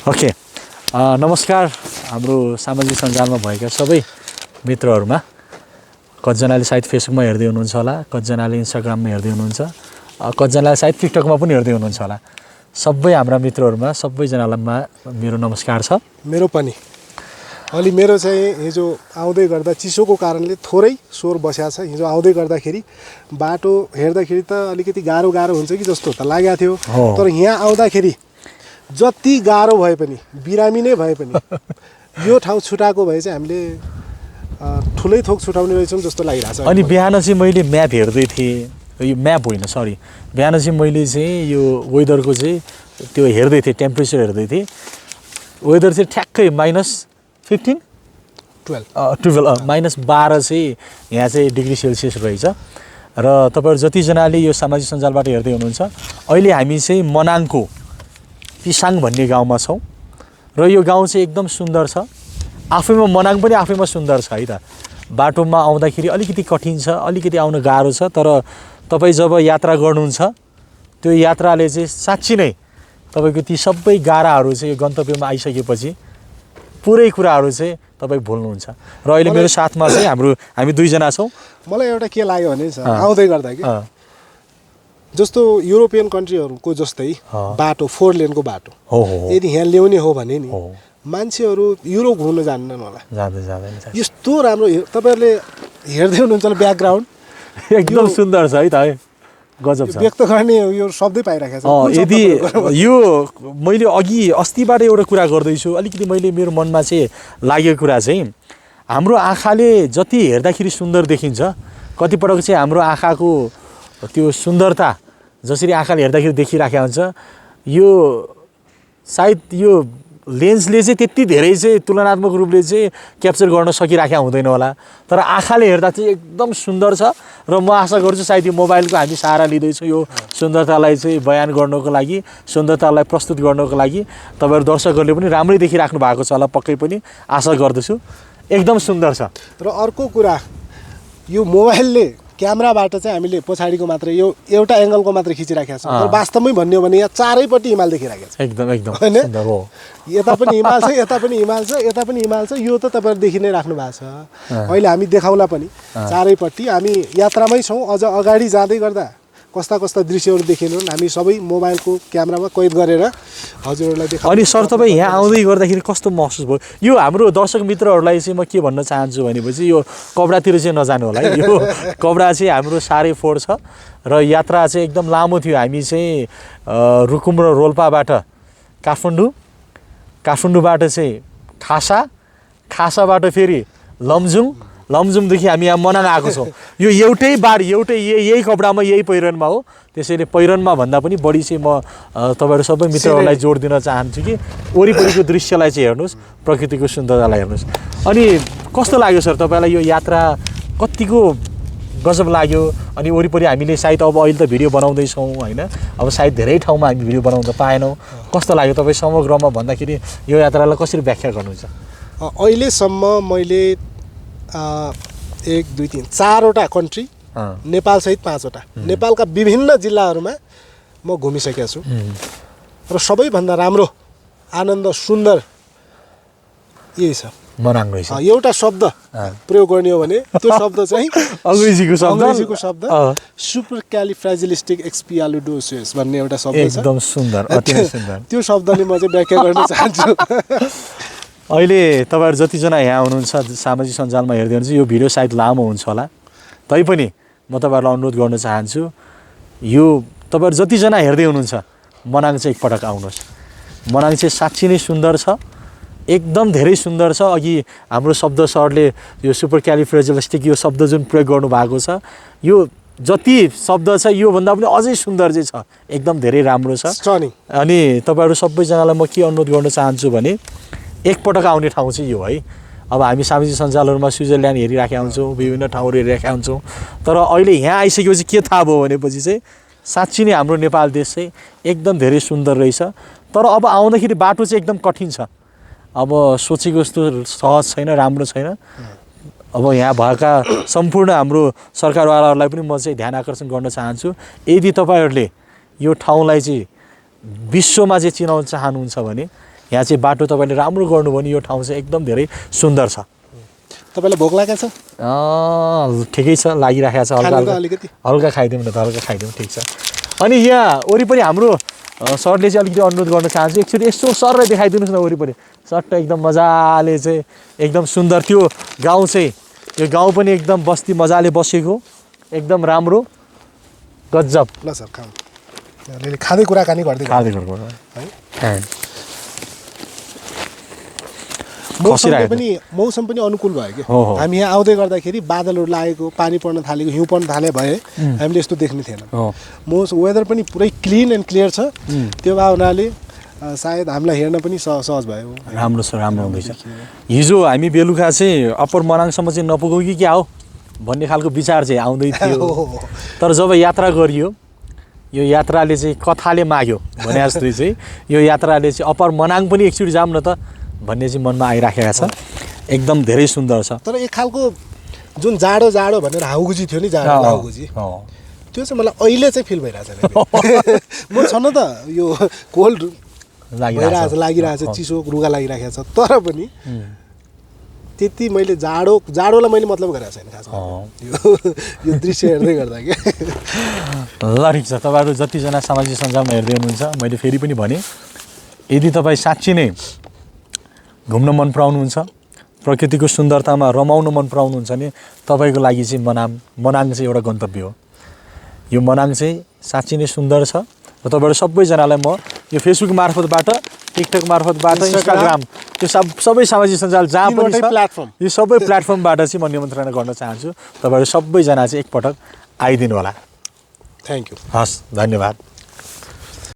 Okay नमस्कार हाम्रो सामाजिक सञ्जालमा भएका सबै मित्रहरूमा कतिजनाले सायद फेसबुकमा हेर्दै हुनुहुन्छ होला, कतिजनाले इन्स्टाग्राममा हेर्दै हुनुहुन्छ, कतिजनाले सायद टिकटकमा पनि हेर्दै हुनुहुन्छ होला। सबै हाम्रा मित्रहरूमा सबैजनालाई मेरो नमस्कार छ। मेरो पनि अलि मेरो चाहिँ हिजो आउँदै गर्दा चिसोको कारणले थोरै स्वर बस्या छ। हिजो आउँदै गर्दाखेरि बाटो हेर्दाखेरि त अलिकति गाह्रो हुन्छ कि जस्तो त लागेको थियो, तर यहाँ आउँदाखेरि जति गाह्रो भए पनि बिरामी नै भए पनि यो ठाउँ छुटाएको भए चाहिँ हामीले ठुलै थोक छुटाउने रहेछौँ जस्तो लागिरहेछ। अनि बिहान चाहिँ मैले म्याप हेर्दै थिएँ, यो म्याप होइन सरी, बिहान चाहिँ मैले चाहिँ यो वेदरको चाहिँ त्यो हेर्दै थिएँ, टेम्परेचर हेर्दै थिएँ। वेदर चाहिँ ठ्याक्कै -15 -12 चाहिँ यहाँ चाहिँ डिग्री सेल्सियस रहेछ। र तपाईँहरू जतिजनाले यो सामाजिक सञ्जालबाट हेर्दै हुनुहुन्छ, अहिले हामी चाहिँ मनाङको पिसाङ भन्ने गाउँमा छौँ र यो गाउँ चाहिँ एकदम सुन्दर छ। आफैमा मनाङ पनि आफैमा सुन्दर छ है त। बाटोमा आउँदाखेरि अलिकति कठिन छ, अलिकति आउन गाह्रो छ, तर तपाईँ जब यात्रा गर्नुहुन्छ त्यो यात्राले चाहिँ साँच्ची नै तपाईँको ती सबै गाह्राहरू चाहिँ यो गन्तव्यमा आइसकेपछि पुरै कुराहरू चाहिँ तपाईँ भुल्नुहुन्छ। र अहिले मेरो साथमा चाहिँ हामी दुईजना छौँ। मलाई एउटा के लाग्यो भने आउँदै गर्दा कि जस्तो युरोपियन कन्ट्रीहरूको जस्तै बाटो 4 लेनको बाटो यदि यहाँ ल्याउने हो भने नि मान्छेहरू युरोप घुम्न जान्दैनन् होला। जाँदैन यस्तो राम्रो तपाईँहरूले हेर्दै हुनुहुन्छ होला ब्याकग्राउन्ड एकदम सुन्दर छ है त, है गजब छ। व्यक्त गर्ने यो शब्दै पाइरहेको छ। यदि यो मैले अस्तिबाट एउटा कुरा गर्दैछु, अलिकति मैले मेरो मनमा चाहिँ लागेको कुरा चाहिँ हाम्रो आँखाले जति हेर्दाखेरि सुन्दर देखिन्छ, कतिपटक चाहिँ हाम्रो आँखाको त्यो सुन्दरता जसरी आँखाले हेर्दाखेरि देखिराखेको हुन्छ, यो सायद यो लेन्सले चाहिँ त्यति धेरै चाहिँ तुलनात्मक रूपले चाहिँ क्याप्चर गर्न सकिराखेको हुँदैन होला, तर आँखाले हेर्दा चाहिँ एकदम सुन्दर छ। र म आशा गर्छु सायद यो मोबाइलको हामी सहारा लिँदैछौँ यो सुन्दरतालाई चाहिँ बयान गर्नको लागि, सुन्दरतालाई प्रस्तुत गर्नको लागि। तपाईँहरू दर्शकहरूले पनि राम्रै देखिराख्नु भएको छ होला, पक्कै पनि आशा गर्दछु। एकदम सुन्दर छ। र अर्को कुरा, यो मोबाइलले क्यामेराबाट चाहिँ हामीले पछाडिको मात्र यो एउटा एङ्गलको मात्र खिचिराखेको छ, तर वास्तवमै भन्ने हो भने यहाँ चारैपट्टि हिमाल देखिराखेको छ। एकदम होइन, यता पनि हिमाल छ, यता पनि हिमाल छ, यता पनि हिमाल छ। यो त तपाईँहरू देखि नै राख्नु भएको छ। अहिले हामी देखाउला पनि चारैपट्टि हामी यात्रामै छौँ। अझ अगाडि जाँदै गर्दा कस्ता कस्ता दृश्यहरू देखिनु हामी सबै मोबाइलको क्यामेरामा कैद गरेर हजुरहरूलाई देखाउँ। अनि सर तपाईँ यहाँ आउँदै गर्दाखेरि कस्तो महसुस भयो? यो हाम्रो दर्शक मित्रहरूलाई चाहिँ म के भन्न चाहन्छु भनेपछि यो कपडातिर चाहिँ नजानु होला है। यो कपडा चाहिँ हाम्रो साह्रै फोहोर छ र यात्रा चाहिँ एकदम लामो थियो। हामी चाहिँ रुकुम र रोल्पाबाट काठमाडौँबाट चाहिँ खासाबाट फेरि लमजुङदेखि हामी यहाँ मनाङ आएको छौँ। यो एउटै यही कपडामा यही पहिरनमा हो। त्यसैले पहिरनमा भन्दा पनि बढी चाहिँ म तपाईँहरू सबै मित्रहरूलाई जोड दिन चाहन्छु कि वरिपरिको दृश्यलाई चाहिँ हेर्नुहोस्, प्रकृतिको सुन्दरतालाई हेर्नुहोस्। अनि कस्तो लाग्यो सर तपाईँलाई यो यात्रा? कतिको गजब लाग्यो? अनि वरिपरि हामीले सायद अब अहिले त भिडियो बनाउँदैछौँ होइन, अब सायद धेरै ठाउँमा हामी भिडियो बनाउन पाएनौँ। कस्तो लाग्यो तपाईँ समग्रमा भन्दाखेरि यो यात्रालाई कसरी व्याख्या गर्नुहुन्छ? अहिलेसम्म मैले 1 2 3 4वटा कन्ट्री, नेपाल सहित 5वटा नेपालका विभिन्न जिल्लाहरूमा म घुमिसकेको छु। र सबैभन्दा राम्रो आनन्द सुन्दर यही छ, मनाङ रहेछ। एउटा शब्द प्रयोग गर्ने हो भने त्यो शब्द चाहिँ अङ्ग्रेजीको शब्द सुपरक्यालिफ्रेजिलिस्टिक एक्सपियालिडोसिस भन्ने एउटा शब्द छ। एकदम सुन्दर, अति नै सुन्दर। त्यो शब्दले म चाहिँ व्याख्या गर्न चाहन्छु। अहिले तपाईँहरू जतिजना यहाँ हुनुहुन्छ सामाजिक सञ्जालमा हेर्दै हुनुहुन्छ, यो भिडियो सायद लामो हुन्छ होला, तैपनि म तपाईँहरूलाई अनुरोध गर्न चाहन्छु, यो तपाईँहरू जतिजना हेर्दै हुनुहुन्छ मनाङ चाहिँ एकपटक आउनुहोस्। मनाङ चाहिँ साँच्ची नै सुन्दर छ, एकदम धेरै सुन्दर छ। अघि हाम्रो शब्द सरले यो सुपरक्यालिफ्रेजिलिस्टिक यो शब्द जुन प्रयोग गर्नुभएको छ, यो जति शब्द छ योभन्दा पनि अझै सुन्दर चाहिँ छ, एकदम धेरै राम्रो छ। अनि तपाईँहरू सबैजनालाई म के अनुरोध गर्न चाहन्छु भने एकपटक आउने ठाउँ चाहिँ यो है। अब हामी सामाजिक सञ्जालहरूमा स्विजरल्यान्ड हेरिराखेका हुन्छौँ, विभिन्न ठाउँहरू हेरिराखेका हुन्छौँ, तर अहिले यहाँ आइसकेपछि के थाहा भयो भनेपछि चाहिँ साँच्ची नै हाम्रो नेपाल देश चाहिँ एकदम धेरै सुन्दर रहेछ। तर अब आउँदाखेरि बाटो चाहिँ एकदम कठिन छ। अब सोचेको जस्तो सहज छैन, राम्रो छैन। अब यहाँ भएका सम्पूर्ण हाम्रो सरकारवालाहरूलाई पनि म चाहिँ ध्यान आकर्षण गर्न चाहन्छु, यदि तपाईँहरूले यो ठाउँलाई चाहिँ विश्वमा चाहिँ चिनाउन चाहनुहुन्छ भने यहाँ चाहिँ बाटो तपाईँले राम्रो गर्नुभयो भने यो ठाउँ चाहिँ एकदम धेरै सुन्दर छ। तपाईँलाई भोक लागेको छ? ठिकै छ, लागिराखेको छ, हल्का खानु त हल्का अलिकति हल्का खाइदिउँ न त, हल्का खाइदिउँ, ठिक छ। अनि यहाँ वरिपरि हाम्रो सरले चाहिँ अलिकति अनुरोध गर्न चाहन्छु, एकचोटि यसो सरलाई देखाइदिनुहोस् न वरिपरि सट्ट एकदम मजाले चाहिँ एकदम सुन्दर त्यो गाउँ चाहिँ, यो गाउँ पनि एकदम बस्ती मजाले बसेको एकदम राम्रो गजब। ल सर खाऊ, अलिअलि खाँदै कुराकानी गर्दै है। मौसम पनि अनुकूल भयो कि हामी यहाँ आउँदै गर्दाखेरि बादलहरू लागेको, पानी पर्न थालेको, हिउँ पर्न थाले भए हामीले यस्तो देख्ने थिएन। वेदर पनि पुरै क्लिन एन्ड क्लियर छ, त्यो भावनाले सायद हामीलाई हेर्न पनि सहज भयो। राम्रो छ, राम्रो हुँदैछ। हिजो हामी बेलुका चाहिँ अप्पर मनाङसम्म चाहिँ नपुगौँ कि क्या हो भन्ने खालको विचार चाहिँ आउँदै थियो, तर जब यात्रा गरियो, यो यात्राले चाहिँ कथाले माग्यो भने जस्तै चाहिँ यो यात्राले चाहिँ अप्पर मनाङ पनि एकचोटि जाऊँ न त भन्ने चाहिँ मनमा आइराखेको छ। एकदम धेरै सुन्दर छ। तर एक खालको जुन जाडो जाडो भनेर हाउगुजी थियो नि, जाडो हाउगुजी, त्यो चाहिँ मलाई अहिले चाहिँ फिल भइरहेछ। म छन त यो कोल्ड लागिरहेछ, चिसो रुगा लागिरहेको छ, तर पनि त्यति मैले जाडोलाई मैले मतलब गरेको छैन खासमा यो दृश्य हेर्दै गर्दा के। ल ठिक छ, तपाईँहरू जतिजना सामाजिक सञ्जालमा हेर्दै हुनुहुन्छ, मैले फेरि पनि भने, यदि तपाईँ साँच्ची नै घुम्न मन पराउनुहुन्छ, प्रकृतिको सुन्दरतामा रमाउन मन पराउनुहुन्छ भने तपाईँको लागि चाहिँ मनाङ चाहिँ एउटा गन्तव्य हो। यो मनाङ चाहिँ साँच्ची नै सुन्दर छ र तपाईँहरू सबैजनालाई म यो फेसबुक मार्फतबाट, टिकटक मार्फतबाट, इन्स्टाग्राम, त्यो सबै सामाजिक सञ्जाल जहाँ पनि छ, यो सबै प्लेटफर्मबाट चाहिँ म निमन्त्रणा गर्न चाहन्छु। तपाईँहरू सबैजना चाहिँ एकपटक आइदिनु होला। Thank you. हस्, धन्यवाद।